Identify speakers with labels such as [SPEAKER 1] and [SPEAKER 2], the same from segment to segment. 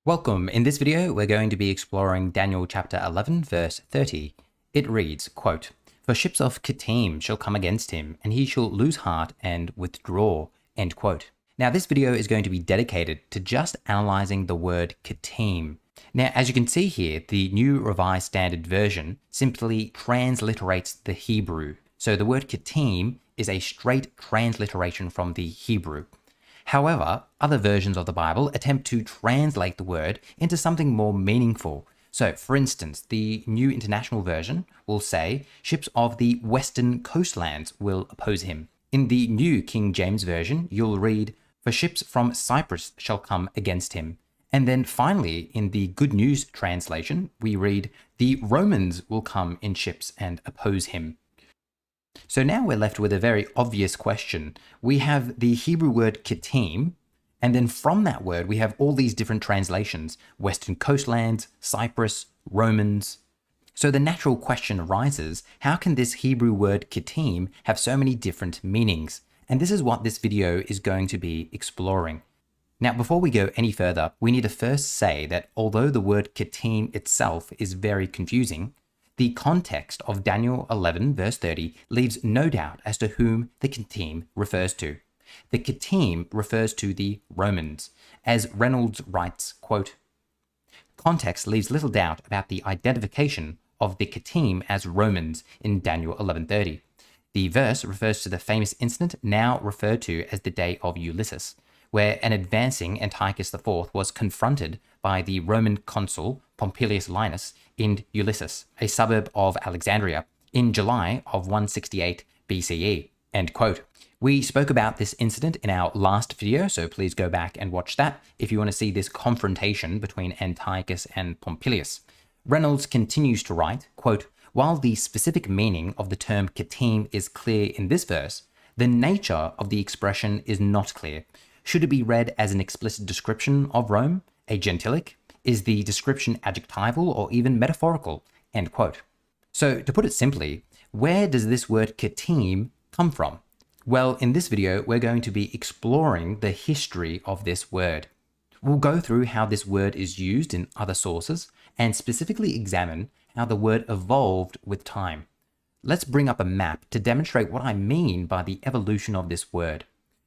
[SPEAKER 1] Welcome. In this video, we're going to be exploring Daniel chapter 11, verse 30. It reads, quote, "For ships of Kittim shall come against him, and he shall lose heart and withdraw," end quote. Now, this video is going to be dedicated to just analyzing the word Kittim. Now, as you can see here, the New Revised Standard Version simply transliterates the Hebrew. So the word Kittim is a straight transliteration from the Hebrew. However, other versions of the Bible attempt to translate the word into something more meaningful. So, for instance, the New International Version will say, "Ships of the western coastlands will oppose him." In the New King James Version, you'll read, "For ships from Cyprus shall come against him." And then finally, in the Good News translation, we read, "The Romans will come in ships and oppose him." So now we're left with a very obvious question. We have the Hebrew word Kittim, and then from that word we have all these different translations: Western coastlands, Cyprus, Romans. So the natural question arises, how can this Hebrew word Kittim have so many different meanings? And this is what this video is going to be exploring. Now, before we go any further, we need to first say that although the word Kittim itself is very confusing, the context of Daniel 11 verse 30 leaves no doubt as to whom the Kittim refers to. The Kittim refers to the Romans. As Reynolds writes, quote, "Context leaves little doubt about the identification of the Kittim as Romans in Daniel 11:30. The verse refers to the famous incident now referred to as the Day of Ulysses, where an advancing Antiochus IV was confronted by the Roman consul Pompilius Linus in Ulysses, a suburb of Alexandria, in July of 168 BCE, end quote. We spoke about this incident in our last video, so please go back and watch that if you want to see this confrontation between Antiochus and Pompilius. Reynolds continues to write, quote, "While the specific meaning of the term Kittim is clear in this verse, the nature of the expression is not clear. Should it be read as an explicit description of Rome, a gentilic? Is the description adjectival or even metaphorical?" End quote. So to put it simply, where does this word Kittim come from? Well, in this video, we're going to be exploring the history of this word. We'll go through how this word is used in other sources and specifically examine how the word evolved with time. Let's bring up a map to demonstrate what I mean by the evolution of this word.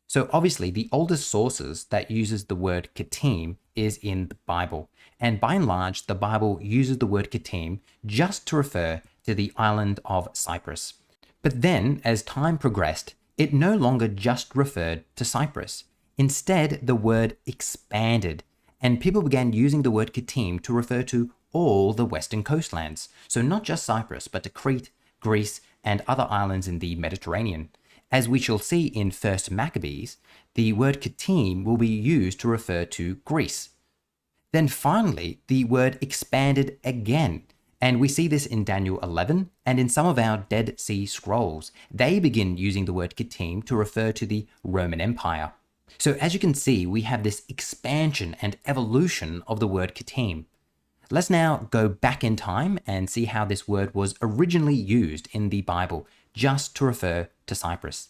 [SPEAKER 1] So obviously, the oldest sources that uses the word Kittim is in the Bible. And by and large, the Bible uses the word Kittim just to refer to the island of Cyprus. But then, as time progressed, it no longer just referred to Cyprus. Instead, the word expanded, and people began using the word Kittim to refer to all the western coastlands. So not just Cyprus, but to Crete, Greece, and other islands in the Mediterranean. As we shall see in 1 Maccabees, the word Kittim will be used to refer to Greece. Then finally, the word expanded again, and we see this in Daniel 11 and in some of our Dead Sea Scrolls. They begin using the word Kittim to refer to the Roman Empire. So as you can see, we have this expansion and evolution of the word Kittim. Let's now go back in time and see how this word was originally used in the Bible, just to refer to Cyprus.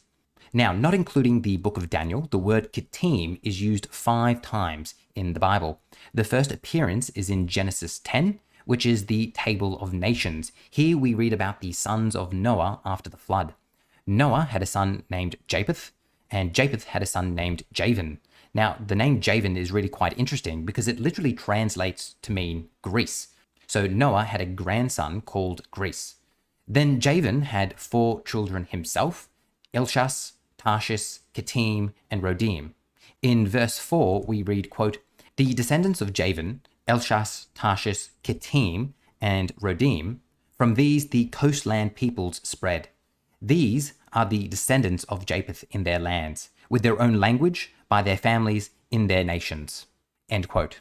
[SPEAKER 1] Now, not including the book of Daniel, the word Kittim is used 5 times in the Bible. The first appearance is in Genesis 10, which is the Table of Nations. Here we read about the sons of Noah after the flood. Noah had a son named Japheth, and Japheth had a son named Javan. Now, the name Javan is really quite interesting because it literally translates to mean Greece. So Noah had a grandson called Greece. Then Javan had 4 children himself: Elshas, Tarshish, Kittim, and Rodim. In verse 4, we read, quote, "The descendants of Javan, Elshas, Tarshish, Kittim, and Rodim, from these the coastland peoples spread. These are the descendants of Japheth in their lands, with their own language, by their families, in their nations." End quote.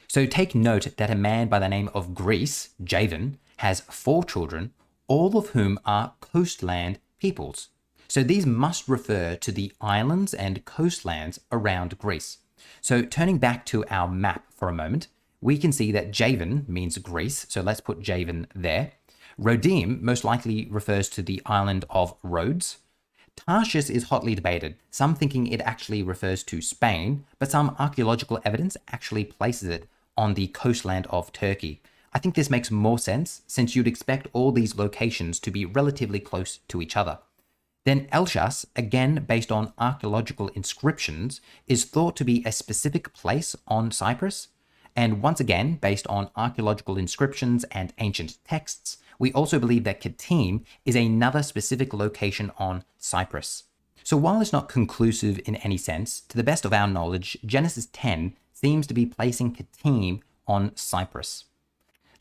[SPEAKER 1] So take note that a man by the name of Greece, Javan, has 4 children, all of whom are coastland peoples. So these must refer to the islands and coastlands around Greece. So turning back to our map for a moment, we can see that Javan means Greece, so let's put Javan there. Rodim most likely refers to the island of Rhodes. Tarshish is hotly debated, some thinking it actually refers to Spain, but some archaeological evidence actually places it on the coastland of Turkey. I think this makes more sense since you'd expect all these locations to be relatively close to each other. Then Elchas, again based on archaeological inscriptions, is thought to be a specific place on Cyprus. And once again, based on archaeological inscriptions and ancient texts, we also believe that Kittim is another specific location on Cyprus. So while it's not conclusive in any sense, to the best of our knowledge, Genesis 10 seems to be placing Kittim on Cyprus.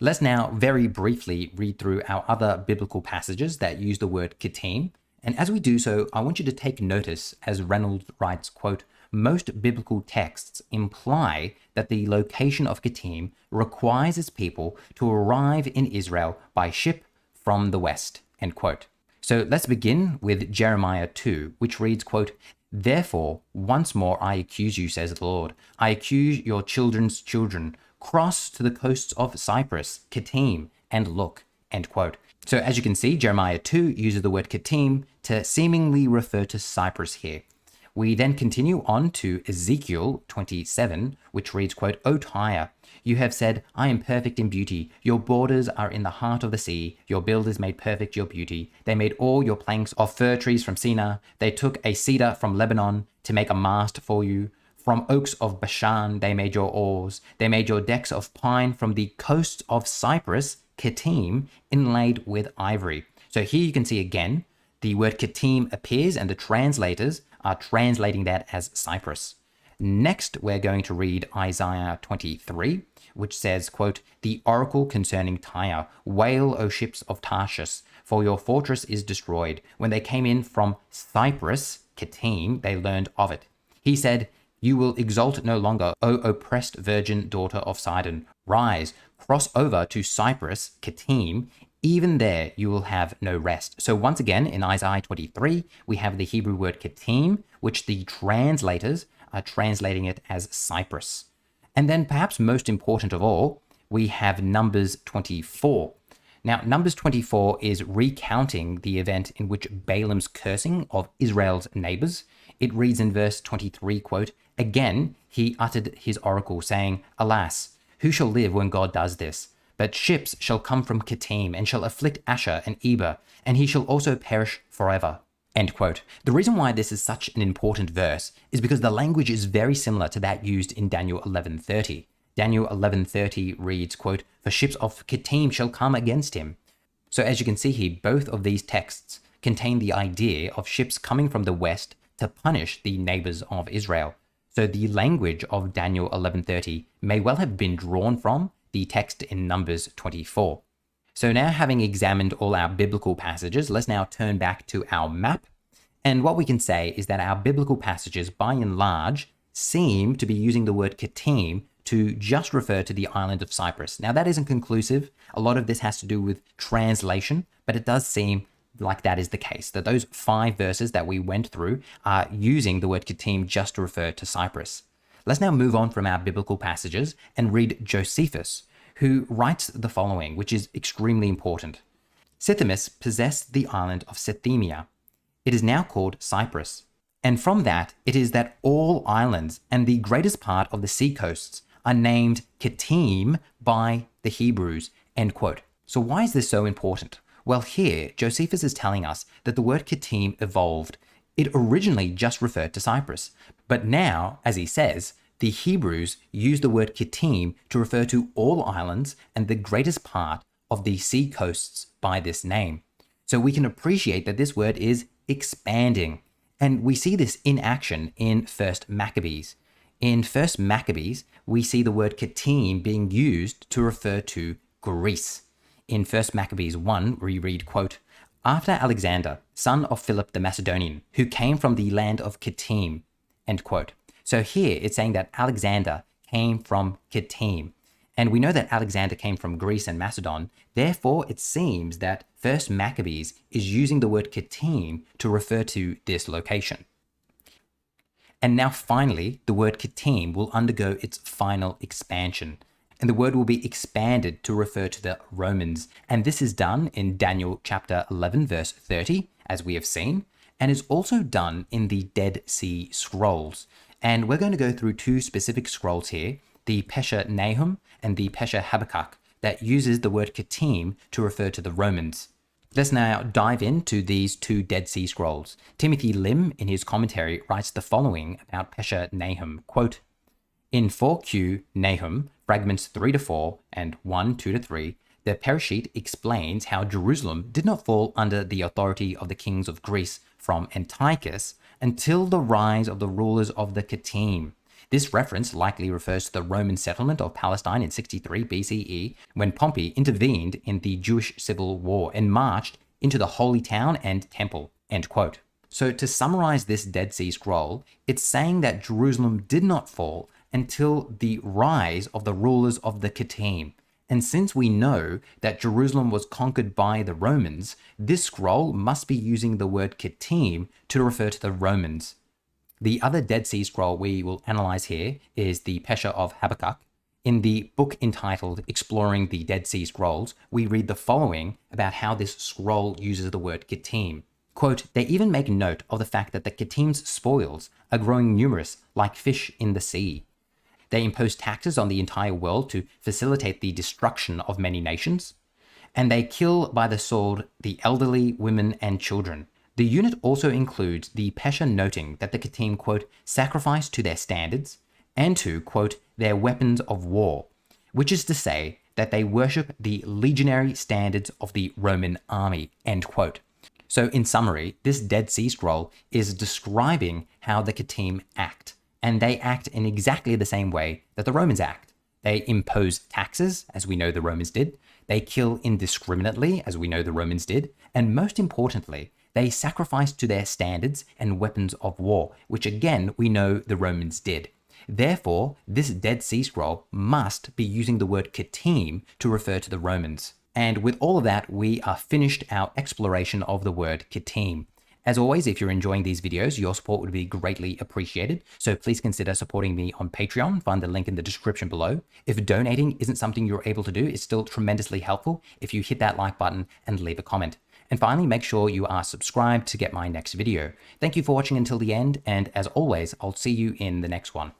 [SPEAKER 1] Let's now very briefly read through our other biblical passages that use the word Kittim. And as we do so, I want you to take notice, as Reynolds writes, quote, most biblical texts imply that the location of Kittim requires its people to arrive in Israel by ship from the west, end quote. So let's begin with Jeremiah 2, which reads, quote, therefore, once more I accuse you, says the Lord. I accuse your children's children. Cross to the coasts of Cyprus, Kittim, and look, end quote. So as you can see, Jeremiah 2 uses the word Kittim to seemingly refer to Cyprus here. We then continue on to Ezekiel 27, which reads, quote, O Tyre, you have said, I am perfect in beauty. Your borders are in the heart of the sea. Your builders made perfect your beauty. They made all your planks of fir trees from Sinai. They took a cedar from Lebanon to make a mast for you. From oaks of Bashan, they made your oars. They made your decks of pine from the coasts of Cyprus, Kittim, inlaid with ivory. So here you can see again, the word Kittim appears and the translators are translating that as Cyprus. Next, we're going to read Isaiah 23, which says, quote, the oracle concerning Tyre, wail, O ships of Tarshish, for your fortress is destroyed. When they came in from Cyprus, Kittim, they learned of it. He said, you will exult no longer, O oppressed virgin daughter of Sidon. Rise, cross over to Cyprus, Kittim. Even there you will have no rest. So once again, in Isaiah 23, we have the Hebrew word Kittim, which the translators are translating it as Cyprus. And then perhaps most important of all, we have Numbers 24. Now, Numbers 24 is recounting the event in which Balaam's cursing of Israel's neighbors. It reads in verse 23, quote, again, he uttered his oracle, saying, alas, who shall live when God does this? But ships shall come from Kittim, and shall afflict Asher and Eber, and he shall also perish forever. End quote. The reason why this is such an important verse is because the language is very similar to that used in Daniel 11:30. Daniel 11:30 reads, quote, for ships of Kittim shall come against him. So as you can see here, both of these texts contain the idea of ships coming from the west to punish the neighbors of Israel. So the language of Daniel 11:30 may well have been drawn from the text in Numbers 24. So now, having examined all our biblical passages, let's now turn back to our map. And what we can say is that our biblical passages, by and large, seem to be using the word Kittim to just refer to the island of Cyprus. Now, that isn't conclusive. A lot of this has to do with translation, but it does seem like that is the case, that those 5 verses that we went through are using the word Kittim just to refer to Cyprus. Let's now move on from our biblical passages and read Josephus, who writes the following, which is extremely important. Sithimus possessed the island of Sithemia. It is now called Cyprus. And from that, it is that all islands and the greatest part of the sea coasts are named Kittim by the Hebrews, end quote. So why is this so important? Well, here, Josephus is telling us that the word Kittim evolved. It originally just referred to Cyprus, but now, as he says, the Hebrews use the word Kittim to refer to all islands and the greatest part of the sea coasts by this name. So we can appreciate that this word is expanding, and we see this in action in 1 Maccabees. In 1 Maccabees, we see the word Kittim being used to refer to Greece. In 1 Maccabees 1, we read, quote, after Alexander, son of Philip the Macedonian, who came from the land of Kittim, end quote. So here it's saying that Alexander came from Kittim. And we know that Alexander came from Greece and Macedon. Therefore, it seems that 1 Maccabees is using the word Kittim to refer to this location. And now finally, the word Kittim will undergo its final expansion. And the word will be expanded to refer to the Romans. And this is done in Daniel chapter 11, verse 30, as we have seen, and is also done in the Dead Sea Scrolls. And we're going to go through 2 specific scrolls here, the Pesher Nahum and the Pesher Habakkuk that uses the word Kittim to refer to the Romans. Let's now dive into these two Dead Sea Scrolls. Timothy Lim, in his commentary, writes the following about Pesher Nahum, quote, "In 4Q Nahum, fragments 3 to 4 and 1, 2 to 3, the Perishit explains how Jerusalem did not fall under the authority of the kings of Greece from Antiochus until the rise of the rulers of the Kittim. This reference likely refers to the Roman settlement of Palestine in 63 BCE, when Pompey intervened in the Jewish civil war and marched into the holy town and temple." End quote. So to summarize this Dead Sea Scroll, it's saying that Jerusalem did not fall until the rise of the rulers of the Kittim. And since we know that Jerusalem was conquered by the Romans, this scroll must be using the word Kittim to refer to the Romans. The other Dead Sea Scroll we will analyze here is the Pesher of Habakkuk. In the book entitled Exploring the Dead Sea Scrolls, we read the following about how this scroll uses the word Kittim. Quote, "They even make note of the fact that the Kittim's spoils are growing numerous like fish in the sea. They impose taxes on the entire world to facilitate the destruction of many nations, and they kill by the sword the elderly, women, and children." The unit also includes the Pesher noting that the Kittim, quote, "sacrifice to their standards and to, quote, their weapons of war," which is to say that they worship the legionary standards of the Roman army, end quote. So in summary, this Dead Sea Scroll is describing how the Kittim act. And they act in exactly the same way that the Romans act. They impose taxes, as we know the Romans did. They kill indiscriminately, as we know the Romans did. And most importantly, they sacrifice to their standards and weapons of war, which again, we know the Romans did. Therefore, this Dead Sea Scroll must be using the word Kittim to refer to the Romans. And with all of that, we are finished our exploration of the word Kittim. As always, if you're enjoying these videos, your support would be greatly appreciated. So please consider supporting me on Patreon. Find the link in the description below. If donating isn't something you're able to do, it's still tremendously helpful if you hit that like button and leave a comment. And finally, make sure you are subscribed to get my next video. Thank you for watching until the end. And as always, I'll see you in the next one.